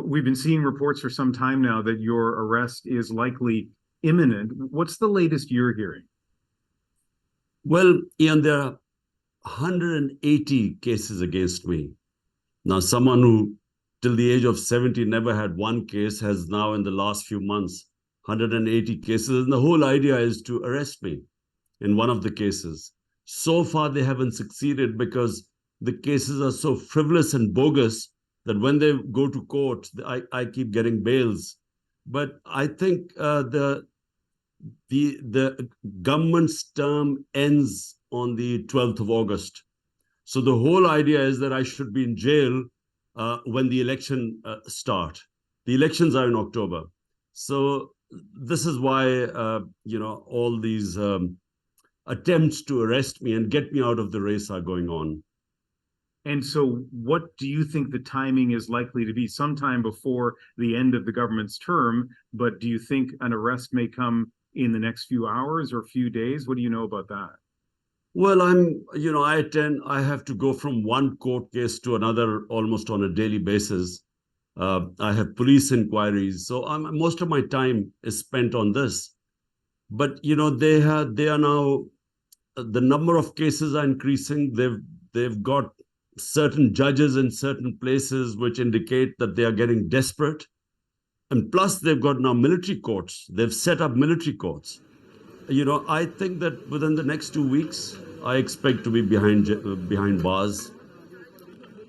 We've been seeing reports for some time now that your arrest is likely imminent. What's the latest you're hearing? Well, Ian, there are 180 cases against me. Now, someone who till the age of 70 never had one case has now in the last few months 180 cases. And the whole idea is to arrest me in one of the cases. So far, they haven't succeeded because the cases are so frivolous and bogus that when they go to court, I keep getting bails. But I think the government's term ends on the 12th of August. So the whole idea is that I should be in jail when the election start. The elections are in October. So this is why, all these attempts to arrest me and get me out of the race are going on. And so what do you think the timing is likely to be? Sometime before the end of the government's term, but do you think an arrest may come in the next few hours or few days? What do you know about that? Well, I have to go from one court case to another almost on a daily basis. I have police inquiries. So most of my time is spent on this. But, they are now, the number of cases are increasing. They've got certain judges in certain places which indicate that they are getting desperate. And plus, they've got now military courts. They've set up military courts. I think that within the next 2 weeks, I expect to be behind bars.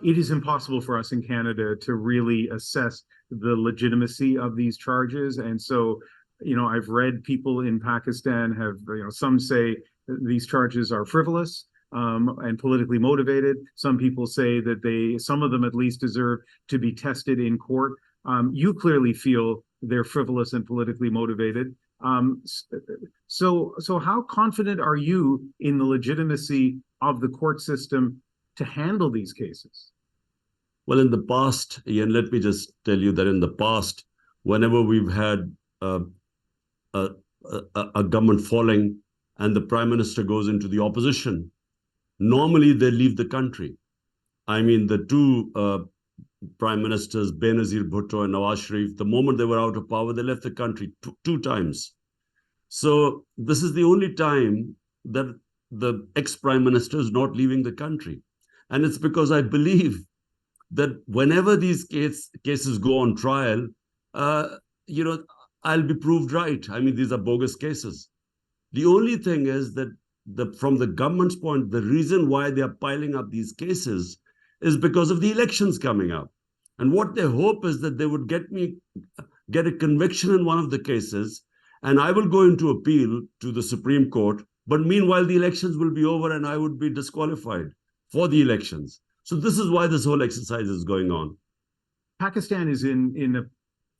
It is impossible for us in Canada to really assess the legitimacy of these charges. And so, I've read people in Pakistan have, some say these charges are frivolous and politically motivated. Some people say that some of them at least deserve to be tested in court. You clearly feel they're frivolous and politically motivated. So how confident are you in the legitimacy of the court system to handle these cases? Well, in the past, Ian, let me just tell you that in the past, whenever we've had a government falling and the prime minister goes into the opposition, normally they leave the country. I mean, the two prime ministers, Benazir Bhutto and Nawaz Sharif, the moment they were out of power, they left the country two times. So this is the only time that the ex-prime minister is not leaving the country. And it's because I believe that whenever these cases go on trial, I'll be proved right. I mean, these are bogus cases. The only thing is that from the government's point, the reason why they are piling up these cases is because of the elections coming up. And what they hope is that they would get a conviction in one of the cases, and I will go into appeal to the Supreme Court. But meanwhile, the elections will be over and I would be disqualified for the elections. So this is why this whole exercise is going on. Pakistan is in a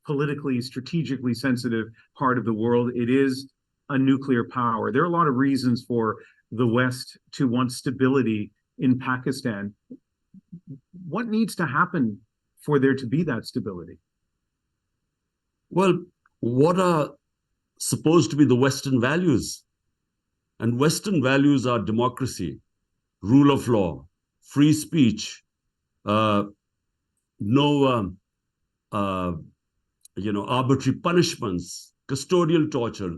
politically, strategically sensitive part of the world. It is a nuclear power. There are a lot of reasons for the West to want stability in Pakistan. What needs to happen for there to be that stability? Well, what are supposed to be the Western values? And Western values are democracy, rule of law, free speech, no arbitrary punishments, custodial torture,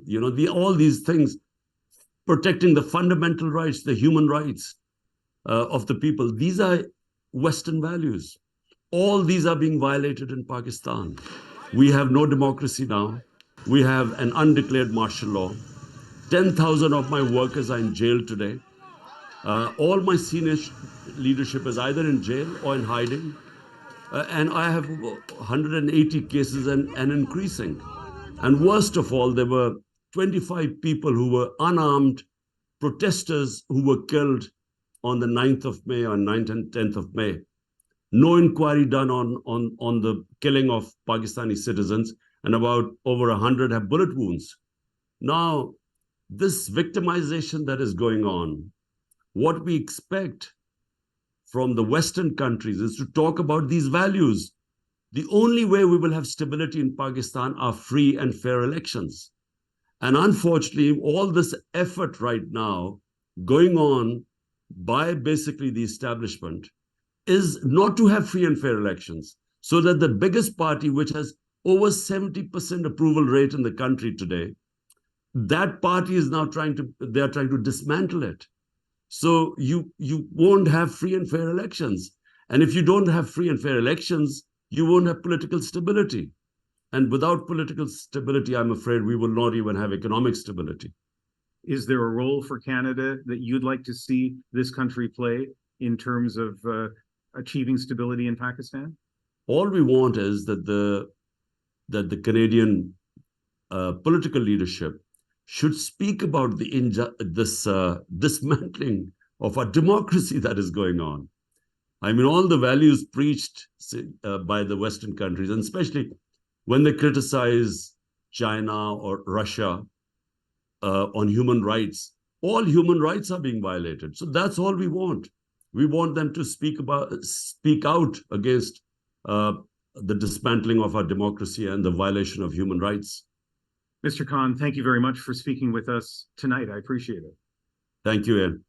all these things, protecting the fundamental rights, the human rights of the people. These are Western values. All these are being violated in Pakistan. We have no democracy now. We have an undeclared martial law. 10,000 of my workers are in jail today. All my senior leadership is either in jail or in hiding. And I have 180 cases and increasing. And worst of all, there were 25 people who were unarmed protesters who were killed on the 9th of May, or 9th and 10th of May. No inquiry done on the killing of Pakistani citizens, and about over 100 have bullet wounds. Now, this victimization that is going on, what we expect from the Western countries is to talk about these values. The only way we will have stability in Pakistan are free and fair elections. And unfortunately, all this effort right now going on by basically the establishment is not to have free and fair elections. so that the biggest party, which has over 70% approval rate in the country today, that party is now trying to dismantle it. So you won't have free and fair elections. And if you don't have free and fair elections, you won't have political stability. And without political stability, I'm afraid we will not even have economic stability. Is there a role for Canada that you'd like to see this country play in terms of achieving stability in Pakistan? All we want is that the Canadian political leadership should speak about this dismantling of our democracy that is going on. I mean, all the values preached by the Western countries, and especially when they criticize China or Russia on human rights, all human rights are being violated. So that's all we want. We want them to speak out against the dismantling of our democracy and the violation of human rights. Mr. Khan, thank you very much for speaking with us tonight. I appreciate it. Thank you, Ian.